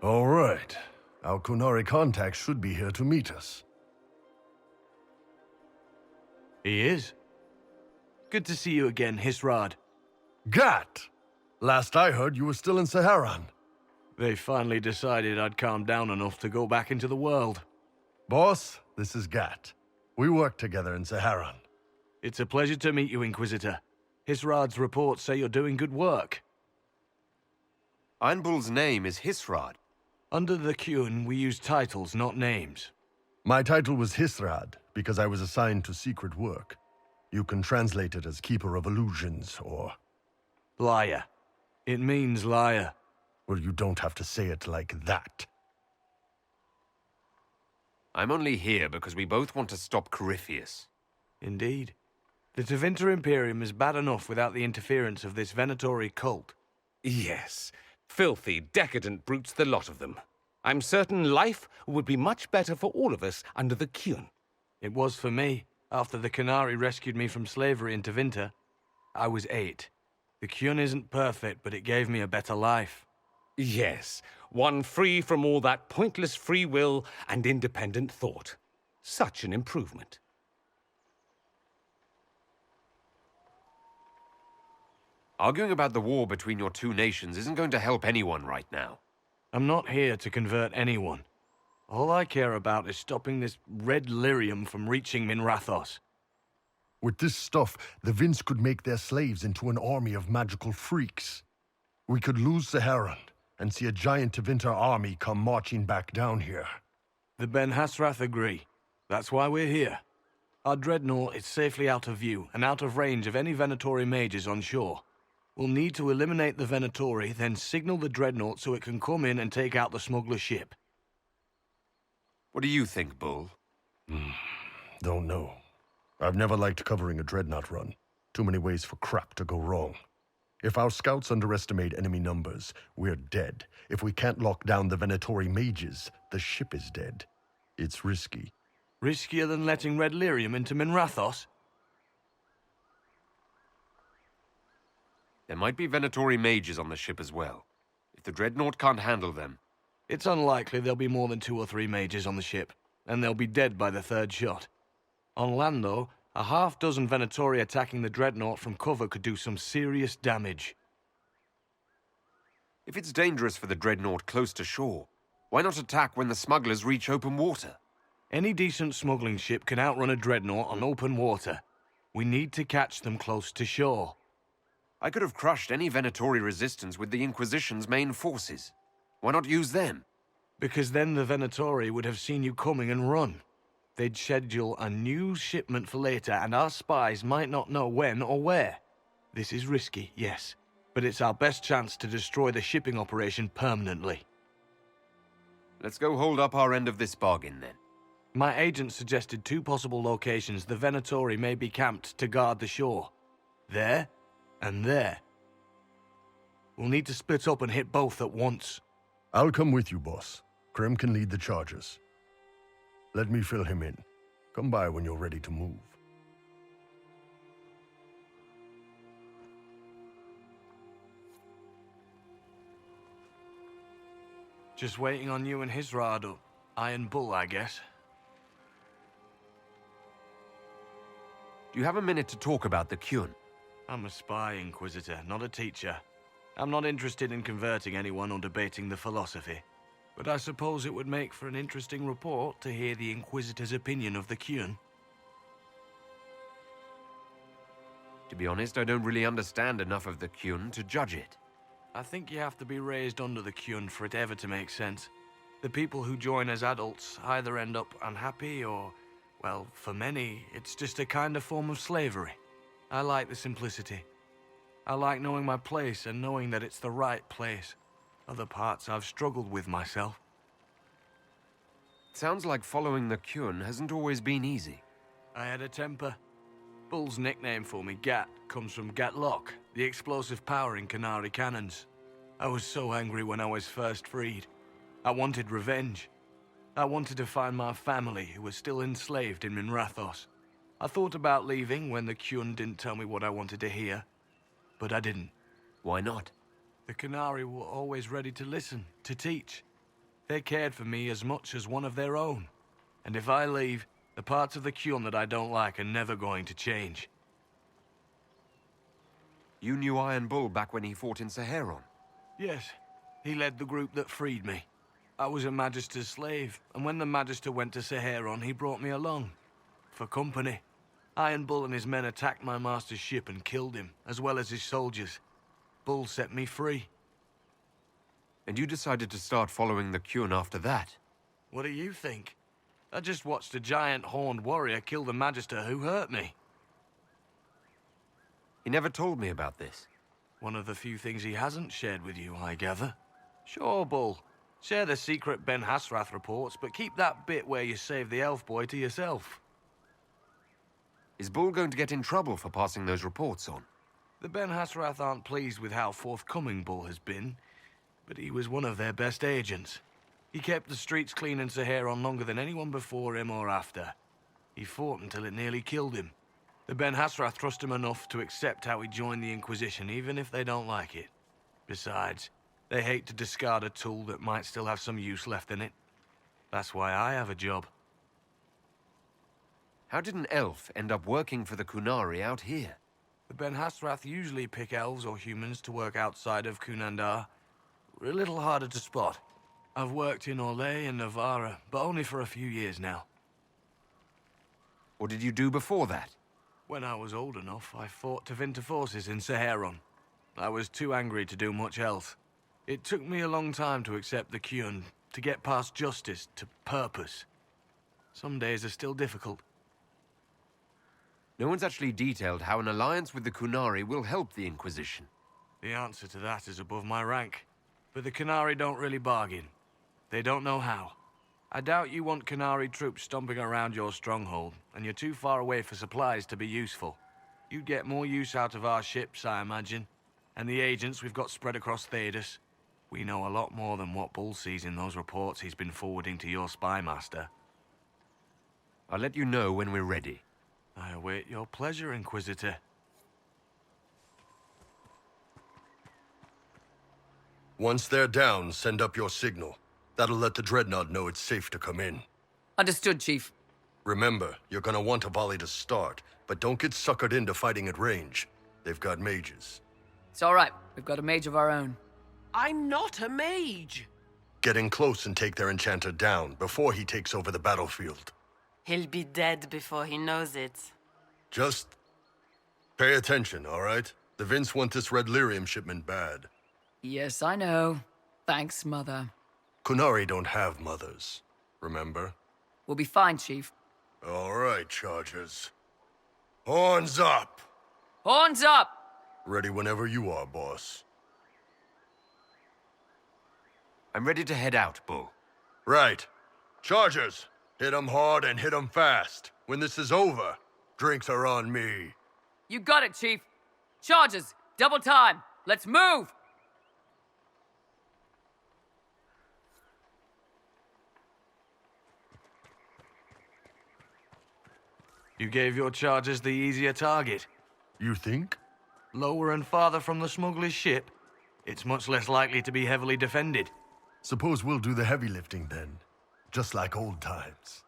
All right. Our Kunari contact should be here to meet us. He is. Good to see you again, Hisrad. Gatt! Last I heard, you were still in Saharan. They finally decided I'd calmed down enough to go back into the world. Boss, this is Gatt. We work together in Saharan. It's a pleasure to meet you, Inquisitor. Hisrad's reports say you're doing good work. Einbul's name is Hisrad. Under the Qun, we use titles, not names. My title was Hisrad because I was assigned to secret work. You can translate it as Keeper of Illusions, or... Liar. It means liar. Well, you don't have to say it like that. I'm only here because we both want to stop Corypheus. Indeed. The Tevinter Imperium is bad enough without the interference of this Venatori cult. Yes. Filthy, decadent brutes, the lot of them. I'm certain life would be much better for all of us under the Qun. It was for me, after the Qunari rescued me from slavery in Tevinter. I was 8. The Qun isn't perfect, but it gave me a better life. Yes, one free from all that pointless free will and independent thought. Such an improvement. Arguing about the war between your two nations isn't going to help anyone right now. I'm not here to convert anyone. All I care about is stopping this red lyrium from reaching Minrathos. With this stuff, the Vince could make their slaves into an army of magical freaks. We could lose Saharan and see a giant Tevinter army come marching back down here. The Ben Hasrath agree. That's why we're here. Our dreadnought is safely out of view and out of range of any Venatori mages on shore. We'll need to eliminate the Venatori, then signal the dreadnought so it can come in and take out the smuggler ship. What do you think, Bull? Don't know. I've never liked covering a dreadnought run. Too many ways for crap to go wrong. If our scouts underestimate enemy numbers, we're dead. If we can't lock down the Venatori mages, the ship is dead. It's risky. Riskier than letting red lyrium into Minrathos? There might be Venatori mages on the ship as well. If the dreadnought can't handle them... It's unlikely there'll be more than 2 or 3 mages on the ship, and they'll be dead by the 3rd shot. On land, though, a half-dozen Venatori attacking the dreadnought from cover could do some serious damage. If it's dangerous for the dreadnought close to shore, why not attack when the smugglers reach open water? Any decent smuggling ship can outrun a dreadnought on open water. We need to catch them close to shore. I could have crushed any Venatori resistance with the Inquisition's main forces. Why not use them? Because then the Venatori would have seen you coming and run. They'd schedule a new shipment for later, and our spies might not know when or where. This is risky, yes, but it's our best chance to destroy the shipping operation permanently. Let's go hold up our end of this bargain, then. My agent suggested 2 possible locations the Venatori may be camped to guard the shore. There, and there. We'll need to split up and hit both at once. I'll come with you, boss. Krem can lead the charges. Let me fill him in. Come by when you're ready to move. Just waiting on you and Hisrad, or Iron Bull, I guess. Do you have a minute to talk about the Qun? I'm a spy, Inquisitor, not a teacher. I'm not interested in converting anyone or debating the philosophy. But I suppose it would make for an interesting report to hear the Inquisitor's opinion of the Qun. To be honest, I don't really understand enough of the Qun to judge it. I think you have to be raised under the Qun for it ever to make sense. The people who join as adults either end up unhappy or, well, for many, it's just a kind of form of slavery. I like the simplicity. I like knowing my place and knowing that it's the right place. Other parts I've struggled with myself. It sounds like following the Qun hasn't always been easy. I had a temper. Bull's nickname for me, Gatt, comes from Gatt Lock, the explosive power in Qunari cannons. I was so angry when I was first freed. I wanted revenge. I wanted to find my family who was still enslaved in Minrathos. I thought about leaving when the Qun didn't tell me what I wanted to hear, but I didn't. Why not? The Qunari were always ready to listen, to teach. They cared for me as much as one of their own. And if I leave, the parts of the Kyun that I don't like are never going to change. You knew Iron Bull back when he fought in Saharon? Yes, he led the group that freed me. I was a Magister's slave, and when the Magister went to Saharon, he brought me along. For company. Iron Bull and his men attacked my master's ship and killed him, as well as his soldiers. Bull set me free. And you decided to start following the Kyun after that? What do you think? I just watched a giant horned warrior kill the Magister who hurt me. He never told me about this. One of the few things he hasn't shared with you, I gather. Sure, Bull. Share the secret Ben Hasrath reports, but keep that bit where you saved the elf boy to yourself. Is Bull going to get in trouble for passing those reports on? The Ben Hasrath aren't pleased with how forthcoming Bull has been, but he was one of their best agents. He kept the streets clean in Saharon longer than anyone before him or after. He fought until it nearly killed him. The Ben Hasrath trust him enough to accept how he joined the Inquisition, even if they don't like it. Besides, they hate to discard a tool that might still have some use left in it. That's why I have a job. How did an elf end up working for the Kunari out here? The Ben Hasrath usually pick elves or humans to work outside of Kunandar. We're a little harder to spot. I've worked in Orlais and Navarra, but only for a few years now. What did you do before that? When I was old enough, I fought Tevinter forces in Saharon. I was too angry to do much else. It took me a long time to accept the Kyun, to get past justice to purpose. Some days are still difficult. No one's actually detailed how an alliance with the Kunari will help the Inquisition. The answer to that is above my rank. But the Kunari don't really bargain. They don't know how. I doubt you want Kunari troops stomping around your stronghold, and you're too far away for supplies to be useful. You'd get more use out of our ships, I imagine. And the agents we've got spread across Thedas. We know a lot more than what Bull sees in those reports he's been forwarding to your spy master. I'll let you know when we're ready. I await your pleasure, Inquisitor. Once they're down, send up your signal. That'll let the Dreadnought know it's safe to come in. Understood, Chief. Remember, you're gonna want a volley to start, but don't get suckered into fighting at range. They've got mages. It's all right. We've got a mage of our own. I'm not a mage. Get in close and take their enchanter down before he takes over the battlefield. He'll be dead before he knows it. Just pay attention, all right? The Vince want this red lyrium shipment bad. Yes, I know. Thanks, Mother. Kunari don't have mothers, remember? We'll be fine, Chief. All right, Chargers. Horns up! Horns up! Ready whenever you are, boss. I'm ready to head out, Bull. Right. Chargers, hit 'em hard and hit 'em fast. When this is over, drinks are on me. You got it, Chief. Charges, double time. Let's move! You gave your chargers the easier target. You think? Lower and farther from the smuggler's ship, it's much less likely to be heavily defended. Suppose we'll do the heavy lifting then. Just like old times.